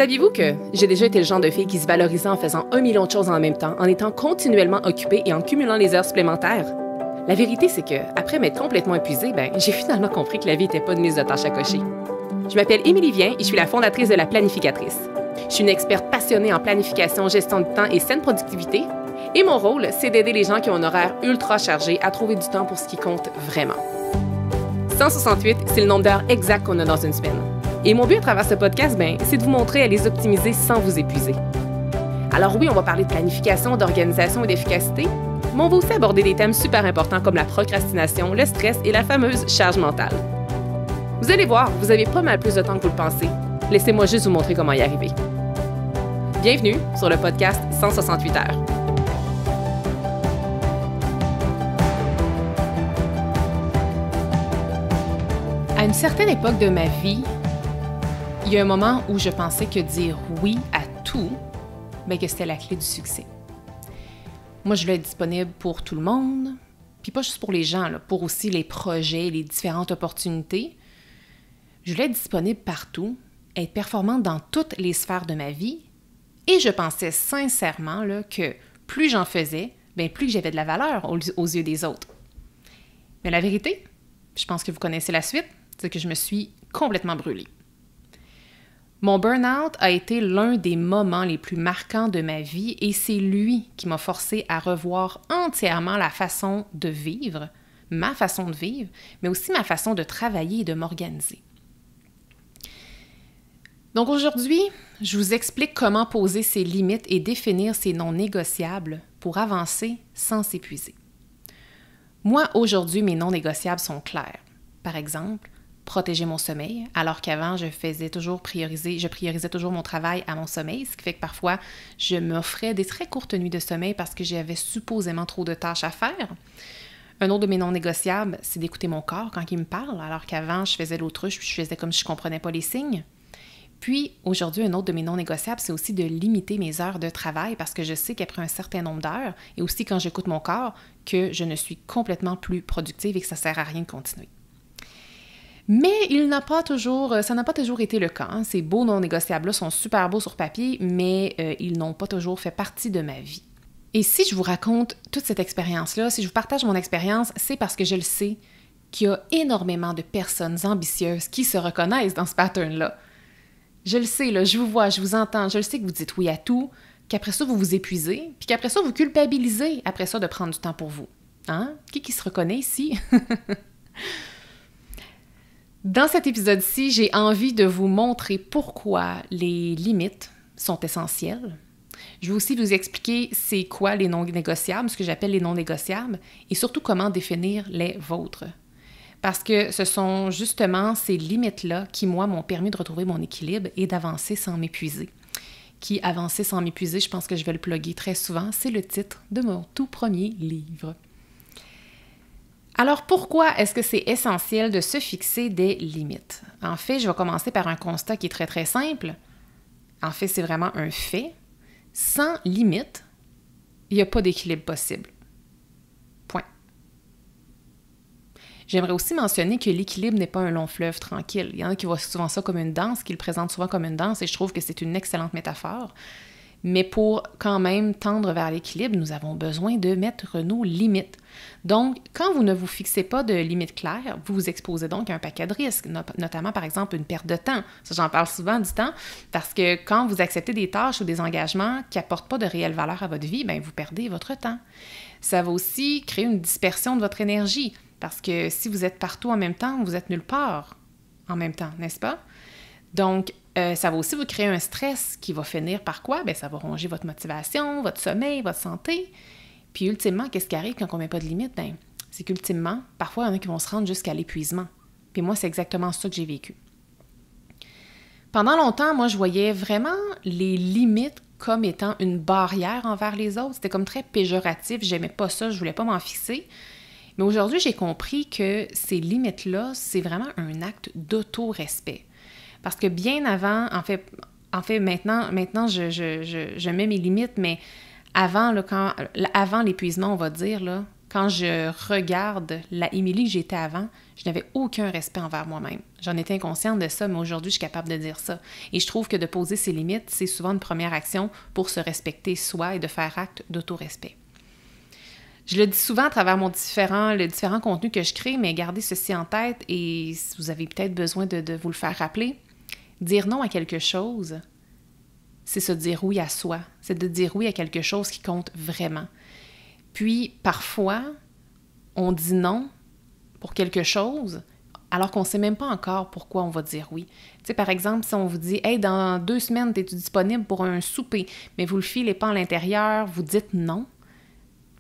Saviez-vous que j'ai déjà été le genre de fille qui se valorisait en faisant 1 million de choses en même temps, en étant continuellement occupée et en cumulant les heures supplémentaires? La vérité, c'est que, après m'être complètement épuisée, j'ai finalement compris que la vie n'était pas une liste de tâches à cocher. Je m'appelle Émilie Vien et je suis la fondatrice de La Planificatrice. Je suis une experte passionnée en planification, gestion du temps et saine productivité. Et mon rôle, c'est d'aider les gens qui ont un horaire ultra chargé à trouver du temps pour ce qui compte vraiment. 168, c'est le nombre d'heures exact qu'on a dans une semaine. Et mon but à travers ce podcast, c'est de vous montrer à les optimiser sans vous épuiser. Alors oui, on va parler de planification, d'organisation et d'efficacité, mais on va aussi aborder des thèmes super importants comme la procrastination, le stress et la fameuse charge mentale. Vous allez voir, vous avez pas mal plus de temps que vous le pensez. Laissez-moi juste vous montrer comment y arriver. Bienvenue sur le podcast 168 heures. À une certaine époque de ma vie, il y a un moment où je pensais que dire oui à tout, que c'était la clé du succès. Moi, je voulais être disponible pour tout le monde, puis pas juste pour les gens, pour aussi les projets, les différentes opportunités. Je voulais être disponible partout, être performante dans toutes les sphères de ma vie, et je pensais sincèrement que plus j'en faisais, plus que j'avais de la valeur aux yeux des autres. Mais la vérité, je pense que vous connaissez la suite, c'est que je me suis complètement brûlée. Mon burn-out a été l'un des moments les plus marquants de ma vie et c'est lui qui m'a forcée à revoir entièrement la façon de vivre, ma façon de vivre, mais aussi ma façon de travailler et de m'organiser. Donc aujourd'hui, je vous explique comment poser ses limites et définir ses non négociables pour avancer sans s'épuiser. Moi, aujourd'hui, mes non négociables sont clairs. Par exemple, protéger mon sommeil, alors qu'avant, je priorisais toujours mon travail à mon sommeil, ce qui fait que parfois, je m'offrais des très courtes nuits de sommeil parce que j'avais supposément trop de tâches à faire. Un autre de mes non négociables, c'est d'écouter mon corps quand il me parle, alors qu'avant, je faisais l'autruche, puis je faisais comme si je ne comprenais pas les signes. Puis, aujourd'hui, un autre de mes non négociables, c'est aussi de limiter mes heures de travail parce que je sais qu'après un certain nombre d'heures, et aussi quand j'écoute mon corps, que je ne suis complètement plus productive et que ça ne sert à rien de continuer. Mais ça n'a pas toujours été le cas. Hein. Ces beaux non négociables-là sont super beaux sur papier, mais ils n'ont pas toujours fait partie de ma vie. Et si je vous raconte toute cette expérience-là, si je vous partage mon expérience, c'est parce que je le sais qu'il y a énormément de personnes ambitieuses qui se reconnaissent dans ce pattern-là. Je le sais, là, je vous vois, je vous entends, je le sais que vous dites oui à tout, qu'après ça, vous vous épuisez, puis qu'après ça, vous culpabilisez après ça de prendre du temps pour vous. Hein? Qui se reconnaît ici? Dans cet épisode-ci, j'ai envie de vous montrer pourquoi les limites sont essentielles. Je vais aussi vous expliquer c'est quoi les non négociables, ce que j'appelle les non négociables, et surtout comment définir les vôtres. Parce que ce sont justement ces limites-là qui, moi, m'ont permis de retrouver mon équilibre et d'avancer sans m'épuiser. Qui, avancer sans m'épuiser, je pense que je vais le plugger très souvent, c'est le titre de mon tout premier livre. Alors, pourquoi est-ce que c'est essentiel de se fixer des limites? En fait, je vais commencer par un constat qui est très, très simple. En fait, c'est vraiment un fait. Sans limite, il n'y a pas d'équilibre possible. Point. J'aimerais aussi mentionner que l'équilibre n'est pas un long fleuve tranquille. Il y en a qui voient souvent ça comme une danse, qui le présentent souvent comme une danse, et je trouve que c'est une excellente métaphore. Mais pour quand même tendre vers l'équilibre, nous avons besoin de mettre nos limites. Donc, quand vous ne vous fixez pas de limites claires, vous vous exposez donc à un paquet de risques, notamment par exemple une perte de temps. Ça, j'en parle souvent du temps, parce que quand vous acceptez des tâches ou des engagements qui n'apportent pas de réelle valeur à votre vie, vous perdez votre temps. Ça va aussi créer une dispersion de votre énergie, parce que si vous êtes partout en même temps, vous êtes nulle part en même temps, n'est-ce pas? Donc, ça va aussi vous créer un stress qui va finir par quoi? Ça va ronger votre motivation, votre sommeil, votre santé. Puis ultimement, qu'est-ce qui arrive quand on ne met pas de limite? C'est qu'ultimement, parfois, il y en a qui vont se rendre jusqu'à l'épuisement. Puis moi, c'est exactement ça que j'ai vécu. Pendant longtemps, moi, je voyais vraiment les limites comme étant une barrière envers les autres. C'était comme très péjoratif, j'aimais pas ça, je voulais pas m'en fixer. Mais aujourd'hui, j'ai compris que ces limites-là, c'est vraiment un acte d'auto-respect. Parce que bien avant, en fait maintenant je mets mes limites, mais avant l'épuisement, on va dire, là, quand je regarde la Émilie que j'étais avant, je n'avais aucun respect envers moi-même. J'en étais inconsciente de ça, mais aujourd'hui, je suis capable de dire ça. Et je trouve que de poser ses limites, c'est souvent une première action pour se respecter soi et de faire acte d'autorespect. Je le dis souvent à travers les différents contenus que je crée, mais gardez ceci en tête et si vous avez peut-être besoin de vous le faire rappeler. Dire non à quelque chose, c'est se dire oui à soi. C'est de dire oui à quelque chose qui compte vraiment. Puis, parfois, on dit non pour quelque chose alors qu'on ne sait même pas encore pourquoi on va dire oui. Tu sais, par exemple, si on vous dit « Hey, dans 2 semaines, es-tu disponible pour un souper? » Mais vous le filez pas à l'intérieur, vous dites non.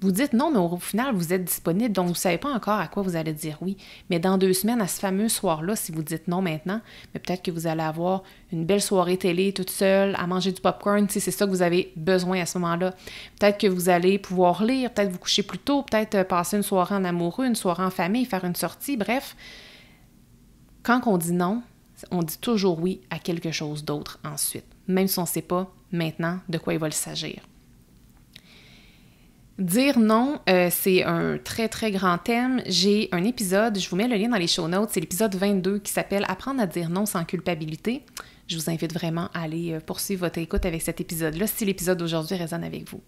Vous dites non, mais au final, vous êtes disponible, donc vous ne savez pas encore à quoi vous allez dire oui. Mais dans 2 semaines, à ce fameux soir-là, si vous dites non maintenant, mais peut-être que vous allez avoir une belle soirée télé toute seule, à manger du popcorn, si c'est ça que vous avez besoin à ce moment-là. Peut-être que vous allez pouvoir lire, peut-être vous coucher plus tôt, peut-être passer une soirée en amoureux, une soirée en famille, faire une sortie, bref. Quand on dit non, on dit toujours oui à quelque chose d'autre ensuite, même si on ne sait pas maintenant de quoi il va s'agir. Dire non, c'est un très, très grand thème. J'ai un épisode, je vous mets le lien dans les show notes, c'est l'épisode 22 qui s'appelle « Apprendre à dire non sans culpabilité ». Je vous invite vraiment à aller poursuivre votre écoute avec cet épisode-là si l'épisode d'aujourd'hui résonne avec vous.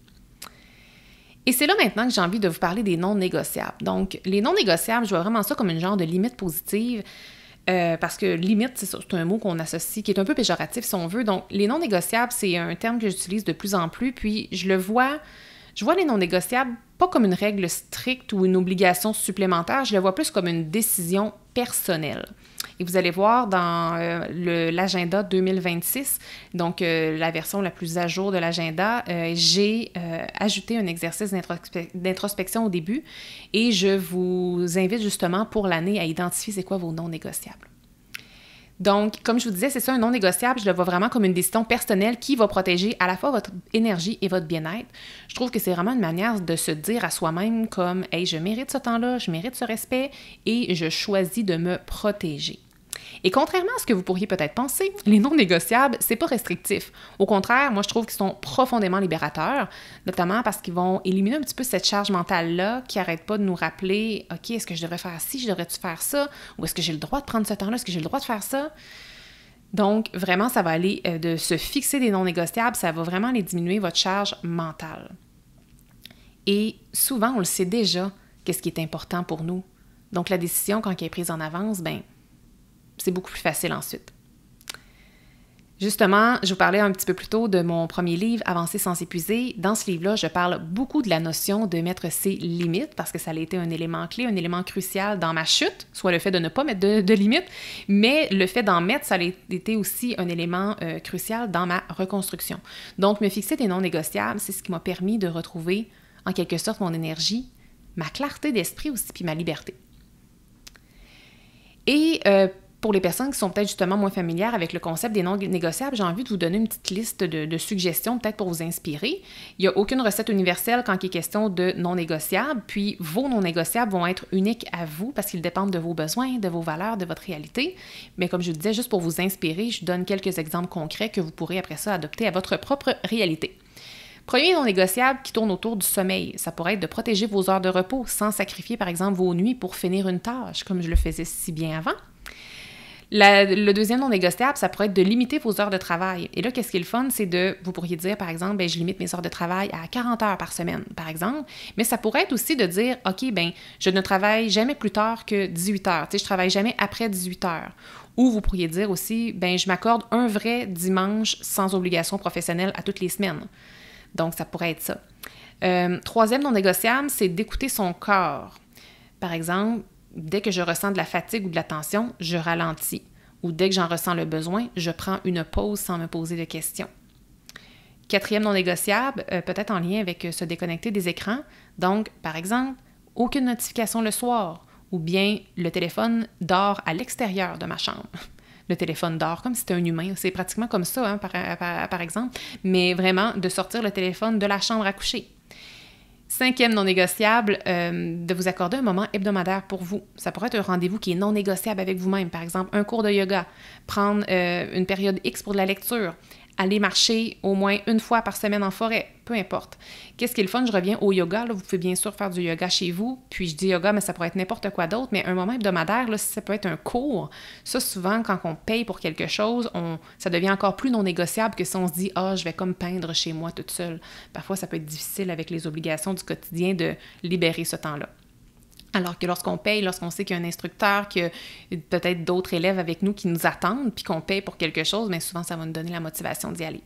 Et c'est là maintenant que j'ai envie de vous parler des non négociables. Donc, les non négociables, je vois vraiment ça comme une genre de limite positive parce que limite, c'est un mot qu'on associe, qui est un peu péjoratif si on veut. Donc, les non négociables, c'est un terme que j'utilise de plus en plus, puis je vois les non négociables pas comme une règle stricte ou une obligation supplémentaire, je le vois plus comme une décision personnelle. Et vous allez voir dans l'agenda 2026, donc la version la plus à jour de l'agenda, j'ai ajouté un exercice d'introspection au début et je vous invite justement pour l'année à identifier c'est quoi vos non négociables. Donc, comme je vous disais, c'est ça, un non négociable, je le vois vraiment comme une décision personnelle qui va protéger à la fois votre énergie et votre bien-être. Je trouve que c'est vraiment une manière de se dire à soi-même comme « Hey, je mérite ce temps-là, je mérite ce respect et je choisis de me protéger ». Et contrairement à ce que vous pourriez peut-être penser, les non négociables, c'est pas restrictif. Au contraire, moi, je trouve qu'ils sont profondément libérateurs, notamment parce qu'ils vont éliminer un petit peu cette charge mentale-là qui n'arrête pas de nous rappeler « OK, est-ce que je devrais faire ci, je devrais-tu faire ça? Ou est-ce que j'ai le droit de prendre ce temps-là? Est-ce que j'ai le droit de faire ça? » Donc, vraiment, ça va aller de se fixer des non négociables, ça va vraiment aller diminuer votre charge mentale. Et souvent, on le sait déjà, qu'est-ce qui est important pour nous. Donc, la décision, quand elle est prise en avance, c'est beaucoup plus facile ensuite. Justement, je vous parlais un petit peu plus tôt de mon premier livre, Avancer sans s'épuiser. Dans ce livre-là, je parle beaucoup de la notion de mettre ses limites parce que ça a été un élément clé, un élément crucial dans ma chute, soit le fait de ne pas mettre de limites, mais le fait d'en mettre, ça a été aussi un élément crucial dans ma reconstruction. Donc, me fixer des non négociables, c'est ce qui m'a permis de retrouver en quelque sorte mon énergie, ma clarté d'esprit aussi, puis ma liberté. Et pour les personnes qui sont peut-être justement moins familières avec le concept des non négociables, j'ai envie de vous donner une petite liste de suggestions peut-être pour vous inspirer. Il n'y a aucune recette universelle quand il est question de non négociables, puis vos non négociables vont être uniques à vous parce qu'ils dépendent de vos besoins, de vos valeurs, de votre réalité. Mais comme je vous disais, juste pour vous inspirer, je donne quelques exemples concrets que vous pourrez après ça adopter à votre propre réalité. Premier non négociable qui tourne autour du sommeil. Ça pourrait être de protéger vos heures de repos sans sacrifier par exemple vos nuits pour finir une tâche, comme je le faisais si bien avant. Le deuxième non négociable, ça pourrait être de limiter vos heures de travail. Et là, qu'est-ce qui est le fun, c'est vous pourriez dire, par exemple, je limite mes heures de travail à 40 heures par semaine, par exemple. Mais ça pourrait être aussi de dire, OK, je ne travaille jamais plus tard que 18 heures. Je ne travaille jamais après 18 heures. Ou vous pourriez dire aussi, je m'accorde un vrai dimanche sans obligation professionnelle à toutes les semaines. Donc, ça pourrait être ça. Troisième non négociable, c'est d'écouter son corps. Par exemple, dès que je ressens de la fatigue ou de la tension, je ralentis. Ou dès que j'en ressens le besoin, je prends une pause sans me poser de questions. Quatrième non négociable, peut-être en lien avec se déconnecter des écrans. Donc, par exemple, aucune notification le soir ou bien le téléphone dort à l'extérieur de ma chambre. Le téléphone dort comme si c'était un humain. C'est pratiquement comme ça, par exemple. Mais vraiment, de sortir le téléphone de la chambre à coucher. Cinquième non négociable, de vous accorder un moment hebdomadaire pour vous. Ça pourrait être un rendez-vous qui est non négociable avec vous-même. Par exemple, un cours de yoga, prendre une période X pour de la lecture, Aller marcher au moins une fois par semaine en forêt, peu importe. Qu'est-ce qui est le fun? Je reviens au yoga. Là, vous pouvez bien sûr faire du yoga chez vous. Puis je dis yoga, mais ça pourrait être n'importe quoi d'autre. Mais un moment hebdomadaire, là, ça peut être un cours. Ça, souvent, quand on paye pour quelque chose, ça devient encore plus non négociable que si on se dit « Ah, je vais comme peindre chez moi toute seule. » Parfois, ça peut être difficile avec les obligations du quotidien de libérer ce temps-là. Alors que lorsqu'on paye, lorsqu'on sait qu'il y a un instructeur, qu'il y a peut-être d'autres élèves avec nous qui nous attendent, puis qu'on paye pour quelque chose, bien souvent, ça va nous donner la motivation d'y aller.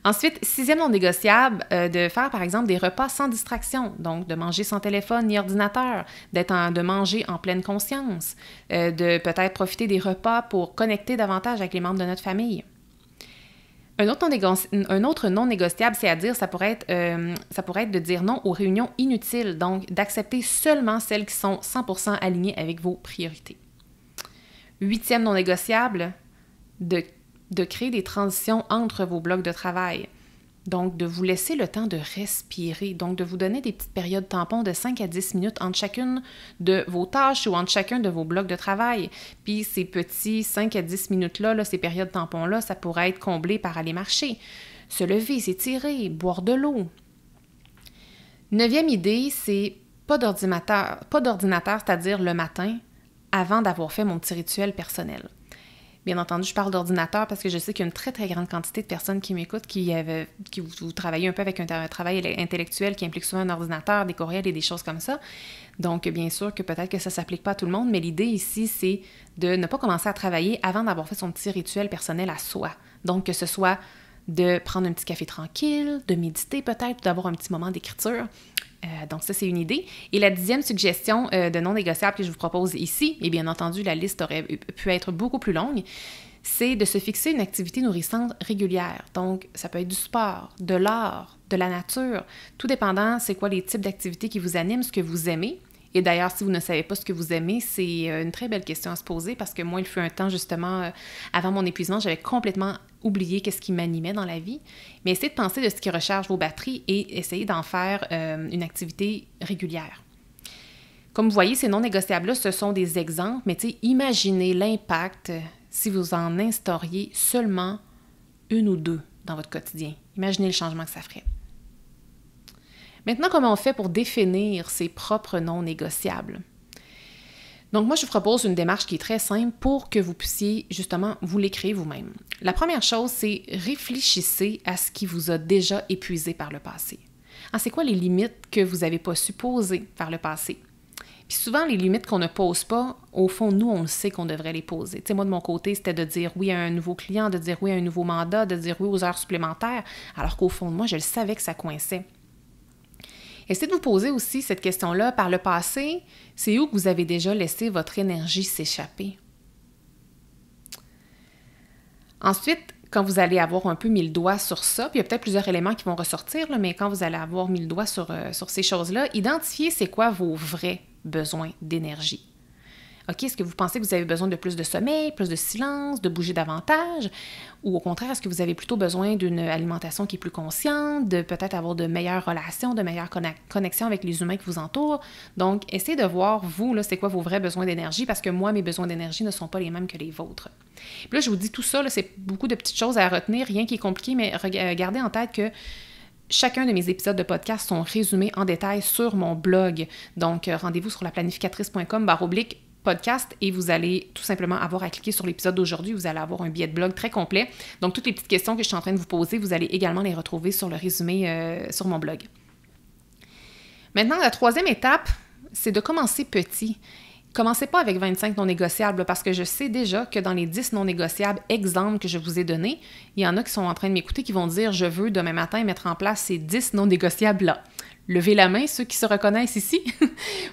Ensuite, 6e non négociable, de faire par exemple des repas sans distraction, donc de manger sans téléphone ni ordinateur, de manger en pleine conscience, de peut-être profiter des repas pour connecter davantage avec les membres de notre famille. Un autre non négociable, c'est à dire, ça pourrait être de dire non aux réunions inutiles, donc d'accepter seulement celles qui sont 100% alignées avec vos priorités. 8e non négociable, de créer des transitions entre vos blocs de travail. Donc, de vous laisser le temps de respirer, donc de vous donner des petites périodes tampons de 5 à 10 minutes entre chacune de vos tâches ou entre chacun de vos blocs de travail. Puis ces petits 5 à 10 minutes-là, ces périodes tampons-là, ça pourrait être comblé par aller marcher, se lever, s'étirer, boire de l'eau. 9e idée, c'est pas d'ordinateur, c'est-à-dire le matin, avant d'avoir fait mon petit rituel personnel. Bien entendu, je parle d'ordinateur parce que je sais qu'il y a une très, très grande quantité de personnes qui m'écoutent qui vous travaillez un peu avec un travail intellectuel qui implique souvent un ordinateur, des courriels et des choses comme ça. Donc, bien sûr que peut-être que ça ne s'applique pas à tout le monde, mais l'idée ici, c'est de ne pas commencer à travailler avant d'avoir fait son petit rituel personnel à soi. Donc, que ce soit de prendre un petit café tranquille, de méditer peut-être, d'avoir un petit moment d'écriture. Donc ça, c'est une idée. Et la 10e suggestion de non négociable que je vous propose ici, et bien entendu, la liste aurait pu être beaucoup plus longue, c'est de se fixer une activité nourrissante régulière. Donc, ça peut être du sport, de l'art, de la nature, tout dépendant c'est quoi les types d'activités qui vous animent, ce que vous aimez. Et d'ailleurs, si vous ne savez pas ce que vous aimez, c'est une très belle question à se poser parce que moi, il fut un temps, justement, avant mon épuisement, j'avais complètement oublié qu'est-ce qui m'animait dans la vie. Mais essayez de penser de ce qui recharge vos batteries et essayez d'en faire une activité régulière. Comme vous voyez, ces non négociables-là, ce sont des exemples, mais imaginez l'impact si vous en instauriez seulement une ou deux dans votre quotidien. Imaginez le changement que ça ferait. Maintenant, comment on fait pour définir ses propres non négociables? Donc, moi, je vous propose une démarche qui est très simple pour que vous puissiez, justement, vous les créer vous-même. La première chose, c'est réfléchissez à ce qui vous a déjà épuisé par le passé. C'est quoi les limites que vous n'avez pas su poser par le passé? Puis souvent, les limites qu'on ne pose pas, au fond, nous, on le sait qu'on devrait les poser. Tu sais, moi, de mon côté, c'était de dire oui à un nouveau client, de dire oui à un nouveau mandat, de dire oui aux heures supplémentaires, alors qu'au fond de moi, je le savais que ça coinçait. Essayez de vous poser aussi cette question-là. Par le passé, c'est où que vous avez déjà laissé votre énergie s'échapper? Ensuite, quand vous allez avoir un peu mis le doigt sur ça, puis il y a peut-être plusieurs éléments qui vont ressortir, là, mais quand vous allez avoir mis le doigt sur ces choses-là, identifiez c'est quoi vos vrais besoins d'énergie. OK, est-ce que vous pensez que vous avez besoin de plus de sommeil, plus de silence, de bouger davantage? Ou au contraire, est-ce que vous avez plutôt besoin d'une alimentation qui est plus consciente, de peut-être avoir de meilleures relations, de meilleures connexions avec les humains qui vous entourent? Donc, essayez de voir, vous, là, c'est quoi vos vrais besoins d'énergie, parce que moi, mes besoins d'énergie ne sont pas les mêmes que les vôtres. Puis là, je vous dis tout ça, là, c'est beaucoup de petites choses à retenir, rien qui est compliqué, mais gardez en tête que chacun de mes épisodes de podcast sont résumés en détail sur mon blog. Donc, rendez-vous sur laplanificatrice.com/podcast et vous allez tout simplement avoir à cliquer sur l'épisode d'aujourd'hui. Vous allez avoir un billet de blog très complet. Donc, toutes les petites questions que je suis en train de vous poser, vous allez également les retrouver sur le résumé sur mon blog. Maintenant, la 3e étape, c'est de commencer petit. Commencez pas avec 25 non négociables parce que je sais déjà que dans les 10 non négociables exemples que je vous ai donnés, il y en a qui sont en train de m'écouter qui vont dire « Je veux demain matin mettre en place ces 10 non négociables-là ». Levez la main, ceux qui se reconnaissent ici.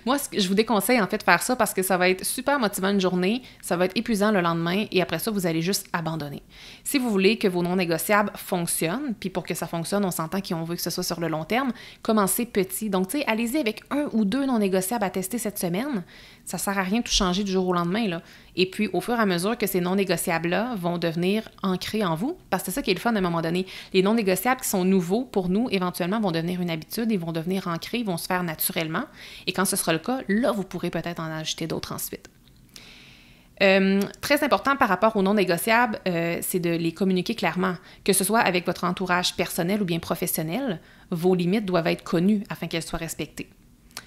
Moi, je vous déconseille en fait de faire ça parce que ça va être super motivant une journée, ça va être épuisant le lendemain et après ça, vous allez juste abandonner. Si vous voulez que vos non négociables fonctionnent, puis pour que ça fonctionne, on s'entend qu'on veut que ce soit sur le long terme, commencez petit. Donc, tu sais, allez-y avec 1 ou 2 non négociables à tester cette semaine. Ça sert à rien de tout changer du jour au lendemain, là. Et puis, au fur et à mesure que ces non négociables-là vont devenir ancrés en vous, parce que c'est ça qui est le fun à un moment donné. Les non négociables qui sont nouveaux pour nous, éventuellement, vont devenir une habitude, ils vont devenir ancrés, ils vont se faire naturellement. Et quand ce sera le cas, là, vous pourrez peut-être en ajouter d'autres ensuite. Très important par rapport aux non négociables, c'est de les communiquer clairement. Que ce soit avec votre entourage personnel ou bien professionnel, vos limites doivent être connues afin qu'elles soient respectées.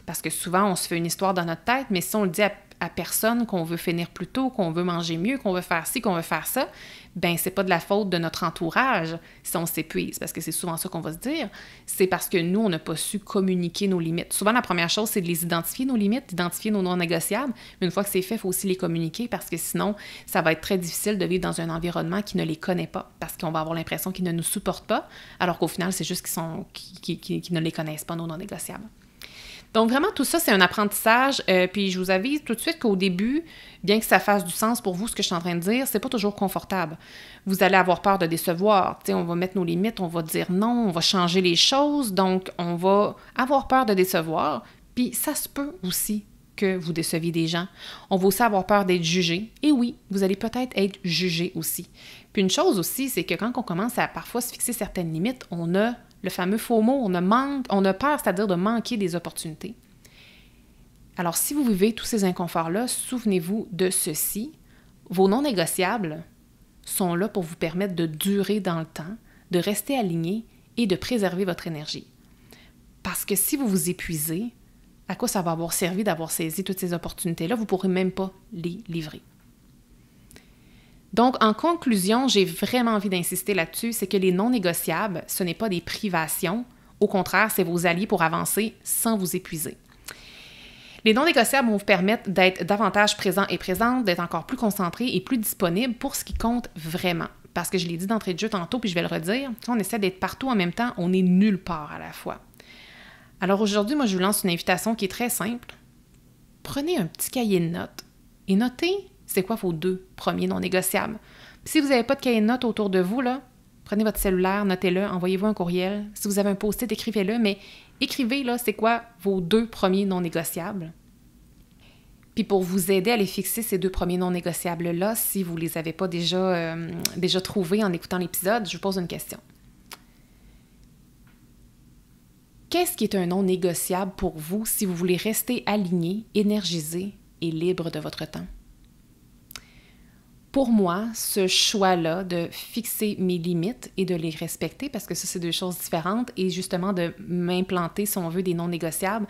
Parce que souvent, on se fait une histoire dans notre tête, mais si on le dit à personne qu'on veut finir plus tôt, qu'on veut manger mieux, qu'on veut faire ci, qu'on veut faire ça, ben c'est pas de la faute de notre entourage si on s'épuise, parce que c'est souvent ça qu'on va se dire, c'est parce que nous, on n'a pas su communiquer nos limites. Souvent, la première chose, c'est de les identifier, nos limites, d'identifier nos non négociables, mais une fois que c'est fait, il faut aussi les communiquer, parce que sinon, ça va être très difficile de vivre dans un environnement qui ne les connaît pas, parce qu'on va avoir l'impression qu'ils ne nous supportent pas, alors qu'au final, c'est juste qu'ils ne les connaissent pas, nos non négociables. Donc, vraiment, tout ça, c'est un apprentissage. Puis, je vous avise tout de suite qu'au début, bien que ça fasse du sens pour vous, ce que je suis en train de dire, c'est pas toujours confortable. Vous allez avoir peur de décevoir. Tu sais, on va mettre nos limites, on va dire non, on va changer les choses. Donc, on va avoir peur de décevoir. Puis, ça se peut aussi que vous déceviez des gens. On va aussi avoir peur d'être jugé. Et oui, vous allez peut-être être jugé aussi. Puis, une chose aussi, c'est que quand on commence à parfois se fixer certaines limites, on a le fameux FOMO, on a peur, c'est-à-dire de manquer des opportunités. Alors, si vous vivez tous ces inconforts-là, souvenez-vous de ceci. Vos non négociables sont là pour vous permettre de durer dans le temps, de rester aligné et de préserver votre énergie. Parce que si vous vous épuisez, à quoi ça va avoir servi d'avoir saisi toutes ces opportunités-là? Vous ne pourrez même pas les livrer. Donc, en conclusion, j'ai vraiment envie d'insister là-dessus, c'est que les non négociables, ce n'est pas des privations. Au contraire, c'est vos alliés pour avancer sans vous épuiser. Les non négociables vont vous permettre d'être davantage présent et présente, d'être encore plus concentré et plus disponible pour ce qui compte vraiment. Parce que je l'ai dit d'entrée de jeu tantôt, puis je vais le redire, quand on essaie d'être partout en même temps, on est nulle part à la fois. Alors aujourd'hui, moi, je vous lance une invitation qui est très simple. Prenez un petit cahier de notes et notez c'est quoi vos 2 premiers non négociables. Puis si vous n'avez pas de cahier de notes autour de vous, là, prenez votre cellulaire, notez-le, envoyez-vous un courriel. Si vous avez un post-it, écrivez-le, mais écrivez, là, c'est quoi vos 2 premiers non négociables. Puis pour vous aider à les fixer, ces 2 premiers non négociables-là, si vous ne les avez pas déjà trouvés en écoutant l'épisode, je vous pose une question. Qu'est-ce qui est un non négociable pour vous si vous voulez rester aligné, énergisé et libre de votre temps? Pour moi, ce choix-là de fixer mes limites et de les respecter, parce que ça, c'est 2 choses différentes, et justement de m'implanter, si on veut, des non négociables,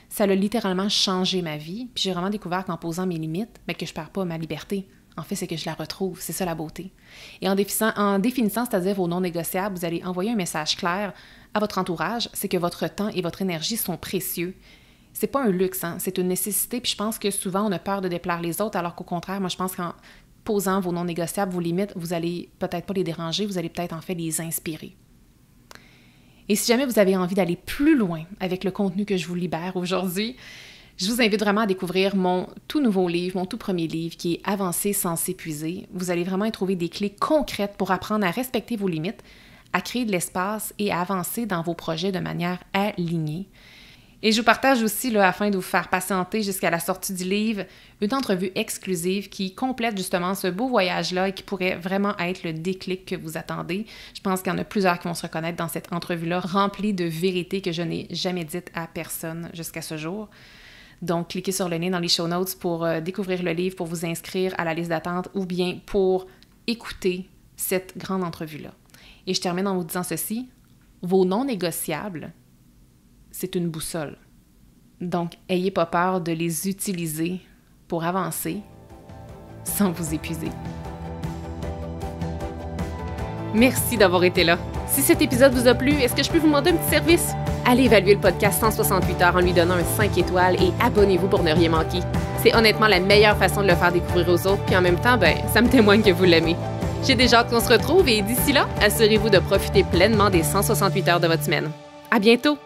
ça a littéralement changé ma vie. Puis j'ai vraiment découvert qu'en posant mes limites, que je ne perds pas ma liberté. En fait, c'est que je la retrouve. C'est ça la beauté. Et en définissant, c'est-à-dire vos non négociables, vous allez envoyer un message clair à votre entourage, c'est que votre temps et votre énergie sont précieux. C'est pas un luxe, hein? C'est une nécessité. Puis je pense que souvent, on a peur de déplaire les autres, alors qu'au contraire, moi, je pense qu'en posant vos non négociables, vos limites, vous allez peut-être pas les déranger, vous allez peut-être en fait les inspirer. Et si jamais vous avez envie d'aller plus loin avec le contenu que je vous libère aujourd'hui, je vous invite vraiment à découvrir mon tout nouveau livre, mon tout premier livre qui est « Avancer sans s'épuiser ». Vous allez vraiment y trouver des clés concrètes pour apprendre à respecter vos limites, à créer de l'espace et à avancer dans vos projets de manière alignée. Et je vous partage aussi, là, afin de vous faire patienter jusqu'à la sortie du livre, une entrevue exclusive qui complète justement ce beau voyage-là et qui pourrait vraiment être le déclic que vous attendez. Je pense qu'il y en a plusieurs qui vont se reconnaître dans cette entrevue-là, remplie de vérités que je n'ai jamais dites à personne jusqu'à ce jour. Donc, cliquez sur le lien dans les show notes pour découvrir le livre, pour vous inscrire à la liste d'attente ou bien pour écouter cette grande entrevue-là. Et je termine en vous disant ceci, vos non négociables, c'est une boussole. Donc, ayez pas peur de les utiliser pour avancer sans vous épuiser. Merci d'avoir été là. Si cet épisode vous a plu, est-ce que je peux vous demander un petit service? Allez évaluer le podcast 168 heures en lui donnant un 5 étoiles et abonnez-vous pour ne rien manquer. C'est honnêtement la meilleure façon de le faire découvrir aux autres, puis en même temps, ça me témoigne que vous l'aimez. J'ai déjà hâte qu'on se retrouve et d'ici là, assurez-vous de profiter pleinement des 168 heures de votre semaine. À bientôt!